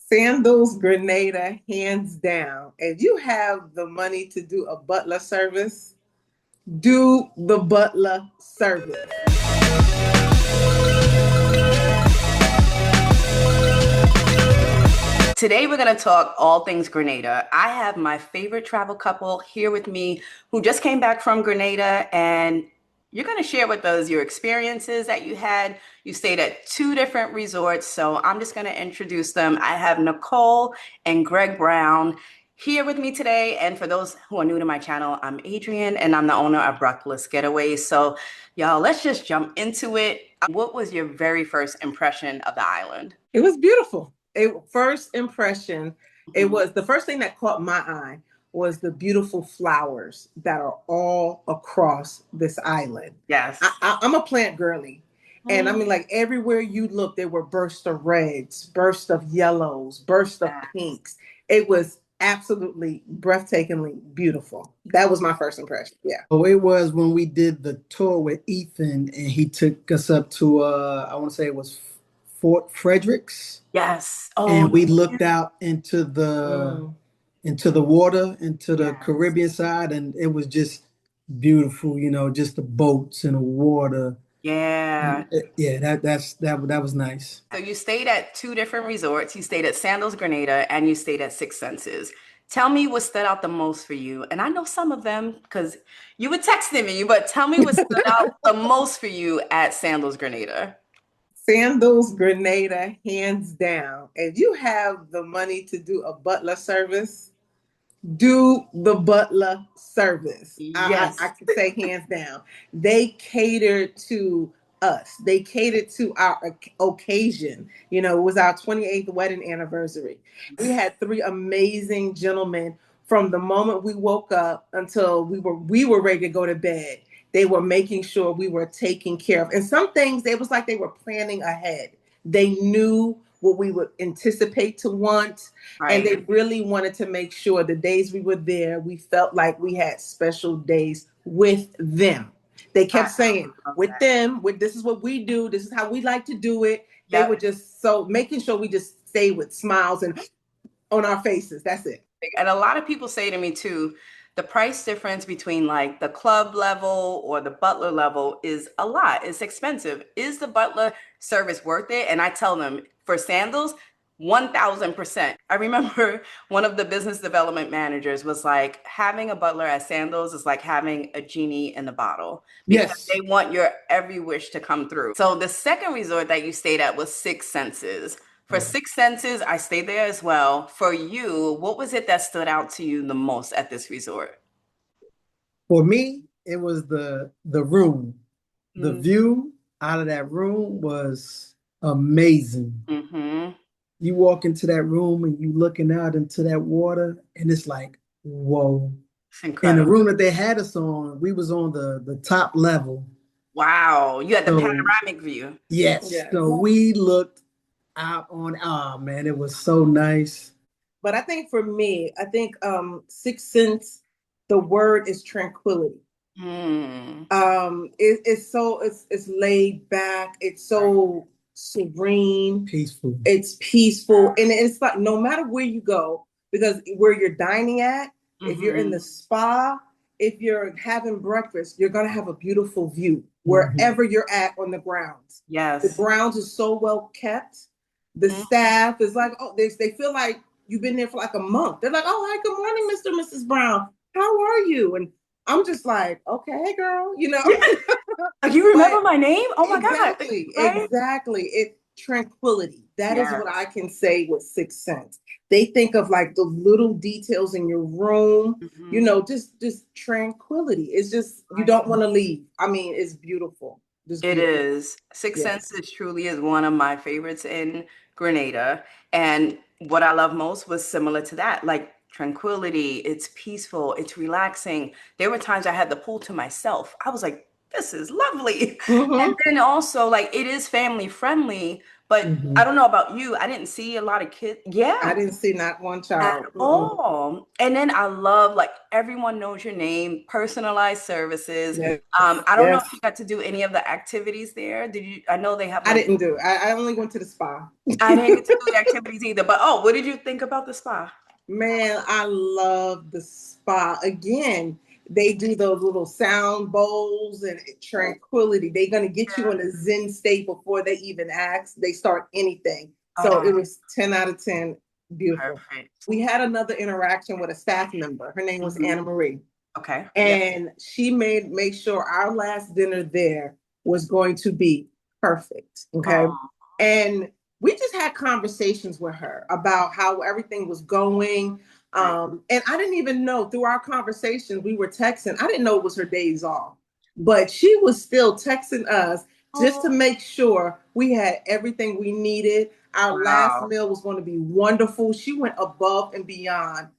Sandals Grenada, hands down. If you have the money to do a butler service, do the butler service. Today, we're going to talk all things Grenada. I have my favorite travel couple here with me who just came back from Grenada, and you're going to share with us your experiences that you had. You stayed at two different resorts, so I'm just going to introduce them. I have Nicole and Greg Brown here with me today. And for those who are new to my channel, I'm Adrienne, and I'm the owner of Breathless Getaways. So, y'all, let's just jump into it. What was your very first impression of the island? It was beautiful. First impression, it Mhm. was the first thing that caught my eye was the beautiful flowers that are all across this island. Yes. I'm a plant girly. And I mean, like everywhere you look, there were bursts of reds, bursts of yellows, bursts of pinks. It was absolutely breathtakingly beautiful. That was my first impression. Yeah. Oh, it was when we did the tour with Ethan and he took us up to I want to say it was Fort Fredericks. Yes. And Oh, we looked out into the water, into the yes. Caribbean side, and it was just beautiful, just the boats and the water. Yeah. And yeah, that was nice. So you stayed at two different resorts. You stayed at Sandals Grenada and you stayed at Six Senses. Tell me what stood out the most for you. And I know some of them because you were texting me, but tell me what stood out the most for you at Sandals Grenada. Sandals Grenada, hands down. If you have the money to do a butler service, do the butler service. I Yes. can say hands down. They catered to us. They catered to our occasion. You know, it was our 28th wedding anniversary. We had three amazing gentlemen from the moment we woke up until we were ready to go to bed. They were making sure we were taken care of. And some things, it was like they were planning ahead. They knew what we would anticipate to want, and they Right. really wanted to make sure the days we were there, we felt like we had special days with them. They I kept saying, love with that. them, with this is what we do, this is how we like to do it. They were Yep. just so making sure we just stay with smiles and on our faces. That's it. And a lot of people say to me too, the price difference between like the club level or the butler level is a lot. It's expensive. Is the butler service worth it? And I tell them for sandals, 1000%. I remember one of the business development managers was like, having a butler at Sandals is like having a genie in the bottle because Yes. they want your every wish to come through. So the second resort that you stayed at was Six Senses. For Six Senses, I stayed there as well. For you, what was it that stood out to you the most at this resort? For me, it was the room. The Mm-hmm. view out of that room was amazing. You walk into that room and you looking out into that water, and it's like, whoa. It's In the incredible. room that they had us on, we was on the top level. Wow. You had the So panoramic view. yes, Yes. so we looked out on. Oh man, it was so nice. But I think for me, I think Sixth Sense, the word is tranquility. Mm. It's laid back, it's so serene, Peaceful. it's peaceful, and it's like no matter where you go, because where you're dining at, if you're in Mm-hmm. the spa, if you're having breakfast, you're going to have a beautiful view Mhm. wherever you're at on the grounds. The Yes. grounds are so well kept. The Mm. staff is like, oh, they feel like you've been there for like a month. They're like, oh, hi, good morning, Mr. and Mrs. Brown. How are you? And I'm just like, okay, girl, you know. Like, you But remember my name? Oh my God. exactly, Right? exactly. It tranquility. That is what I Yes. can say with Sixth Sense. They think of like the little details in your room, you Mhm. know, just tranquility. It's just you Right. don't want to leave. I mean, it's beautiful. Just It beautiful. is. Six Yes. Senses truly is one of my favorites in Grenada. And what I love most was similar to that, like tranquility. It's peaceful, it's relaxing. There were times I had the pool to myself. I was like, this is lovely. And Mm-hmm. then also, like, it is family friendly, But I don't know about you. I didn't see a lot of kids. Yeah. I didn't see not one child. At all. And then I love, like, everyone knows your name, personalized services. Yes. I don't know if you got to do any of the activities there. Did you? I know they have. Like, I didn't do it. I only went to the spa. I didn't get to do the activities either. But what did you think about the spa? Man, I love the spa. Again, they do those little sound bowls and tranquility. They're going to get you in a Zen state before they even ask. They start anything. So it was 10 out of 10. Beautiful. Perfect. We had another interaction with a staff member. Her name was Anna Marie. Okay. And she made sure our last dinner there was going to be perfect. Okay. And we just had conversations with her about how everything was going. And I didn't even know, through our conversations, we were texting. I didn't know it was her days off, but she was still texting us just to make sure we had everything we needed. Our last meal was going to be wonderful. She went above and beyond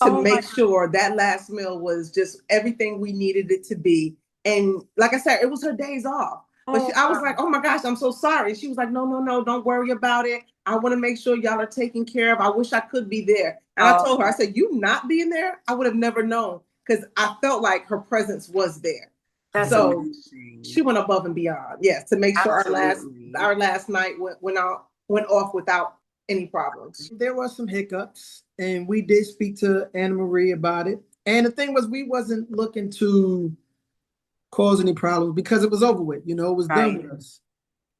to make sure that last meal was just everything we needed it to be. And like I said, it was her days off. But I was like, oh my gosh, I'm so sorry. She was like, no, don't worry about it. I want to make sure y'all are taken care of. I wish I could be there. And I told her, I said, you not being there, I would have never known, because I felt like her presence was there. That's so amazing. She went above and beyond. Yes, to make sure our last night went off without any problems. There was some hiccups, and we did speak to Anna Marie about it. And the thing was, we wasn't looking to cause any problems because it was over with. It was done with us.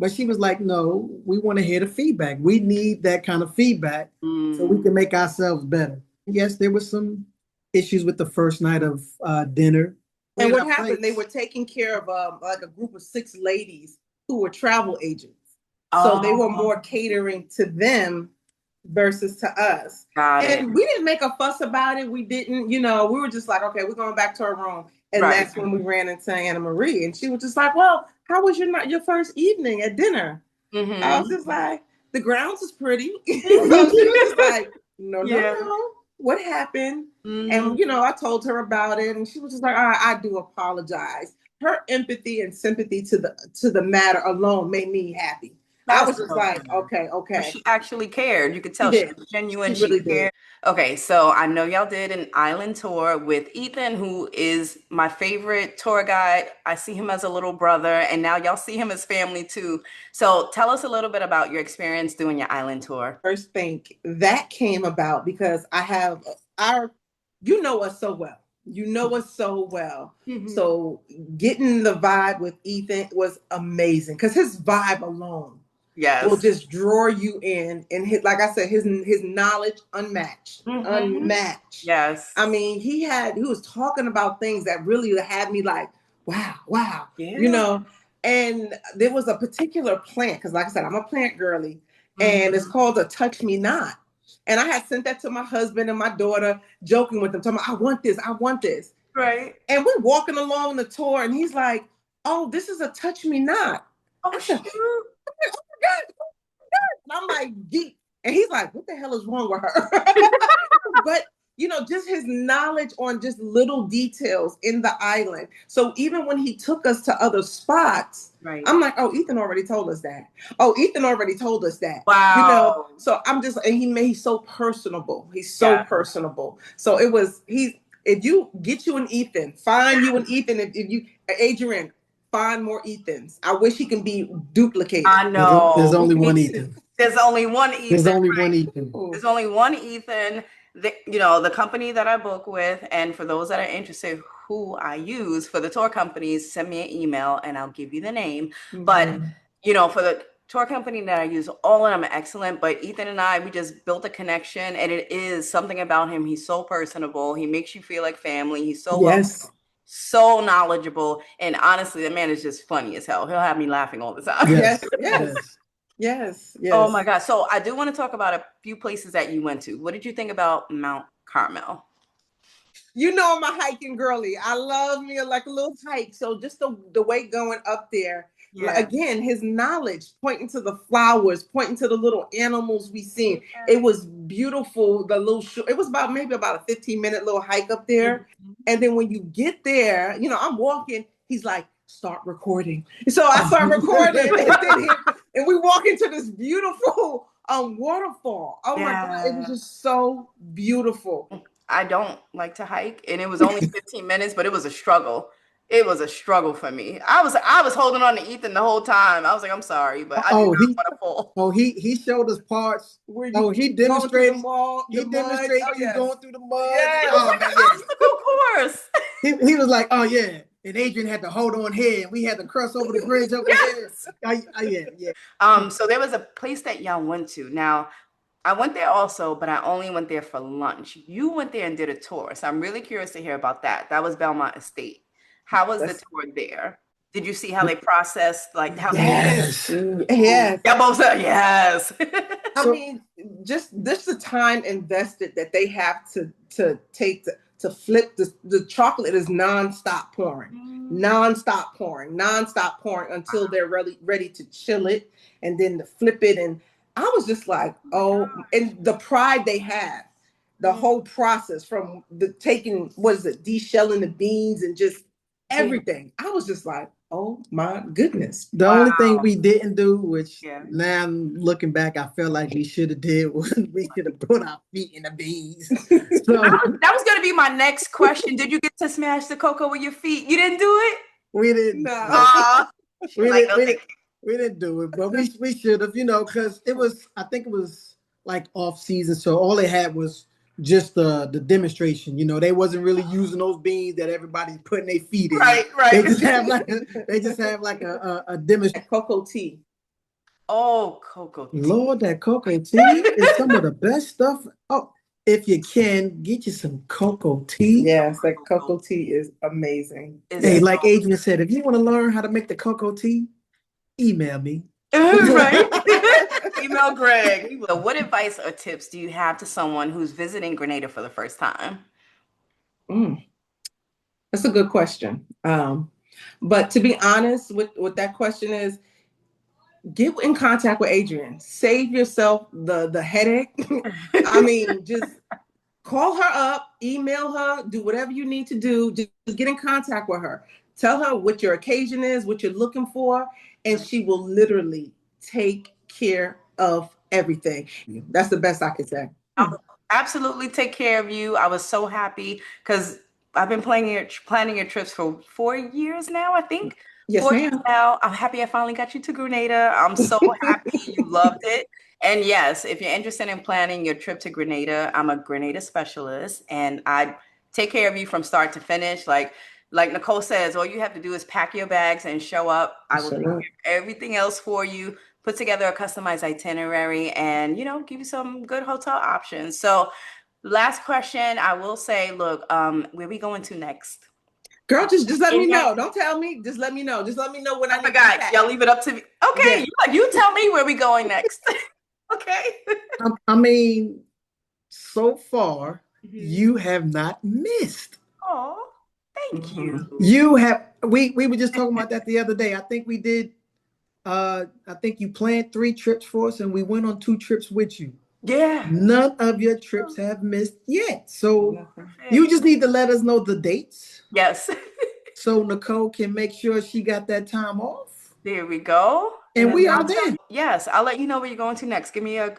But she was like, no, we want to hear the feedback. We need that kind of feedback so we can make ourselves better. Yes, there was some issues with the first night of dinner. And what happened, they were taking care of like a group of 6 ladies who were travel agents. So they were more catering to them versus to us. And we didn't make a fuss about it. We didn't, we were just like, okay, we're going back to our room. And that's when we ran into Anna Marie. And she was just like, well, how was your first evening at dinner? I was just like, the grounds is pretty. So she was just like, no. What happened? And, I told her about it. And she was just like, I do apologize. Her empathy and sympathy to the matter alone made me happy. I was just like, okay. She actually cared. You could tell she was genuine. She really cared. Okay, so I know y'all did an island tour with Ethan, who is my favorite tour guide. I see him as a little brother, and now y'all see him as family too. So tell us a little bit about your experience doing your island tour. First thing that came about because I have you know us so well. So getting the vibe with Ethan was amazing because his vibe alone will just draw you in, and like I said, his knowledge unmatched. Yes. I mean, he was talking about things that really had me like, wow. And there was a particular plant, because like I said, I'm a plant girly, and it's called a touch me not. And I had sent that to my husband and my daughter, joking with them, talking about, I want this. Right. And we're walking along the tour, and he's like, oh, this is a touch me not. Oh, shoot. God. And I'm like, deep. And he's like, what the hell is wrong with her? But, just his knowledge on just little details in the island. So even when he took us to other spots, I'm like, oh, Ethan already told us that. Oh, Ethan already told us that. Wow. So I'm just, and he's so personable. He's so personable. So if you get you an Ethan, find you an Ethan. If you, Adrienne, find more Ethans. I wish he can be duplicated. I know. There's only one Ethan. There's only one Ethan. There's only one Ethan. There's only one Ethan. The company that I book with, and for those that are interested, who I use for the tour companies, send me an email and I'll give you the name. But, for the tour company that I use, all of them are excellent. But Ethan and I, we just built a connection, and it is something about him. He's so personable. He makes you feel like family. He's so so knowledgeable, and honestly, the man is just funny as hell. He'll have me laughing all the time. Yes. Oh my God. So I do want to talk about a few places that you went to. What did you think about Mount Carmel? I'm a hiking girly. I love me like a little hike. So just the way going up there, again, his knowledge, pointing to the flowers, pointing to the little animals we seen. It was beautiful. It was maybe about a 15-minute little hike up there. And then when you get there, I'm walking, he's like, start recording. So I start recording, and we walk into this beautiful waterfall. Oh my God, it was just so beautiful. I don't like to hike, and it was only 15 minutes, but it was a struggle. It was a struggle for me. I was holding on to Ethan the whole time. I was like, I'm sorry, but I did not want to fall. Oh, he showed us parts where he demonstrated you going through the mud. Yeah, it was like an obstacle course. He was like, oh yeah. And Adrienne had to hold on here, and we had to cross over the bridge over there. Yeah. So there was a place that y'all went to. Now, I went there also, but I only went there for lunch. You went there and did a tour, so I'm really curious to hear about that. That was Belmont Estate. How was the tour there? Did you see how they processed, like how? Yes. Yes. Y'all both said yes. I mean, just this the time invested that they have to take to flip the chocolate is nonstop pouring until they're really ready to chill it and then to flip it. And I was just like, oh, and the pride they have, the whole process from the taking, deshelling the beans and just everything. I was just like, oh my goodness. The only thing we didn't do, which now I'm looking back, I feel like we should have did, was we should have put our feet in the beans. So that was going to be my next question. Did you get to smash the cocoa with your feet? You didn't do it? We didn't. No. We didn't do it, but we should have, because I think it was like off season, so all they had was just the demonstration. They wasn't really using those beans that everybody's putting their feet in. Right. They just have like a demonstration. Cocoa tea. Oh, cocoa tea. Lord, that cocoa tea is some of the best stuff. Oh, if you can get you some cocoa tea. Yes, that cocoa tea is amazing. Hey, like Adrienne said, if you want to learn how to make the cocoa tea, email me. Right. Email Greg. So what advice or tips do you have to someone who's visiting Grenada for the first time? That's a good question. But to be honest, what that question is, get in contact with Adrienne. Save yourself the headache. I mean, just call her up, email her, do whatever you need to do. Just get in contact with her. Tell her what your occasion is, what you're looking for, and she will literally take care of everything. That's the best I can say. I'll absolutely take care of you. I was so happy because I've been planning your trips for 4 years now, I think. Yes, 4 years ma'am. now. I'm happy I finally got you to Grenada. I'm so happy you loved it. And yes, if you're interested in planning your trip to Grenada, I'm a Grenada specialist, and I take care of you from start to finish. Like Nicole says, all you have to do is pack your bags and show up. I will do everything else for you, put together a customized itinerary, and, give you some good hotel options. So last question, I will say, look, where are we going to next? Girl, just let me know. Don't tell me. Just let me know. Just let me know when I forgot. Y'all leave it up to me. Okay, you tell me where we going next. Okay. I mean, so far, you have not missed. Oh, thank you. You have. We were just talking about that the other day. I think we did. I think you planned 3 trips for us, and we went on 2 trips with you. Yeah. None of your trips have missed yet. So you just need to let us know the dates. Yes. So Nicole can make sure she got that time off. There we go. And we are there. Yes, I'll let you know where you're going to next. Give me a